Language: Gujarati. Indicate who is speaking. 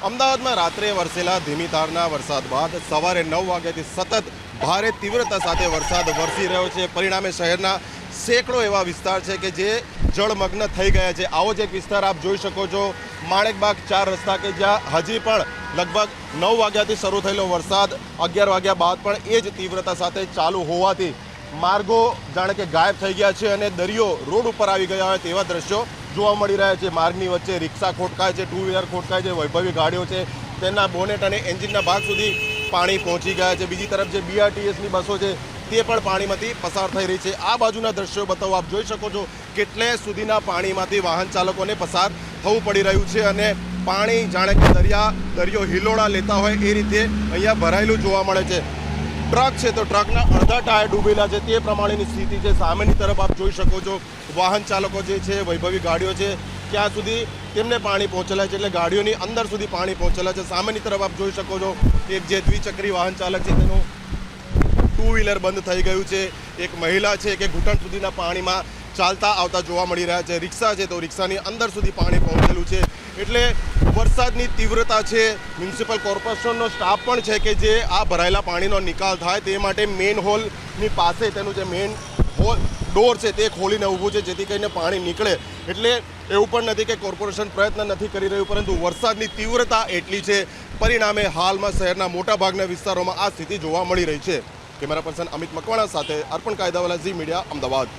Speaker 1: અમદાવાદમાં રાત્રે વરસેલા ધીમી ધારના વરસાદ બાદ સવારે 9 વાગ્યાથી સતત ભારે તીવ્રતા સાથે વરસાદ વરસી રહ્યો છે। પરિણામે શહેરના સેંકડો એવા વિસ્તાર છે કે જે જળમગ્ન થઈ ગયા છે। આવો જ એક વિસ્તાર આપ જોઈ શકો છો, માણેકબાગ 4 રસ્તા, કે જ્યાં હજી પણ લગભગ 9 વાગ્યાથી શરૂ થયેલો વરસાદ 11 વાગ્યા બાદ પણ એ જ તીવ્રતા સાથે ચાલુ હોવાથી માર્ગો જાણે કે ગાયબ થઈ ગયા છે અને દરિયો રોડ ઉપર આવી ગયા હોય તેવા દ્રશ્યો જોવા મળી રહ્યા છે। માર્ગની વચ્ચે રિક્ષા ખોટકાય છે, ટુ વ્હીલર ખોટકાય છે, વૈભવી ગાડીઓ છે, તેના બોનેટ અને એન્જિનના ભાગ સુધી પાણી પહોંચી ગયા છે। બીજી તરફ જે બીઆરટીએસની બસો છે તે પણ પાણીમાંથી પસાર થઈ રહી છે। આ બાજુના દ્રશ્યો બતાવો, આપ જોઈ શકો છો કેટલે સુધીના પાણીમાંથી વાહન ચાલકોને પસાર થવું પડી રહ્યું છે અને પાણી જાણે કે દરિયો હિલોળા લેતા હોય એ રીતે અહીંયા ભરાયેલું જોવા મળે છે। ટ્રક છે તો ટ્રકના અડધા ટાયર ડૂબેલા છે, તે પ્રમાણેની સ્થિતિ છે। સામેની તરફ આપ જોઈ શકો છો વાહન ચાલકો જે છે, વૈભવી ગાડીઓ છે, ત્યાં સુધી તેમને પાણી પહોંચેલા છે, એટલે ગાડીઓની અંદર સુધી પાણી પહોંચેલા છે। સામેની તરફ આપ જોઈ શકો છો એક જે દ્વિચક્રી વાહન ચાલક છે તેનું ટુ વ્હીલર બંધ થઈ ગયું છે। એક મહિલા છે કે ઘૂંટણ સુધીના પાણીમાં ચાલતા આવતા જોવા મળી રહ્યા છે। રિક્ષા છે તો રિક્ષાની અંદર સુધી પાણી પહોંચેલું છે। એટલે વરસાદની તીવ્રતા છે। મ્યુનિસિપલ કોર્પોરેશનનો સ્ટાફ પણ છે કે જે આ ભરાયેલા પાણીનો નિકાલ થાય તે માટે મેઇન હોલની પાસે તેનું જે મેઇન હોલ ડોર છે તે ખોલીને ઊભું છે, જેથી કરીને પાણી નીકળે। એટલે એવું પણ નથી કે કોર્પોરેશન પ્રયત્ન નથી કરી રહ્યું, પરંતુ વરસાદની તીવ્રતા એટલી છે, પરિણામે હાલમાં શહેરના મોટાભાગના વિસ્તારોમાં આ સ્થિતિ જોવા મળી રહી છે। કેમેરા પર્સન અમિત મકવાણા સાથે અર્પણ કાયદાવાલા, ઝી મીડિયા, અમદાવાદ।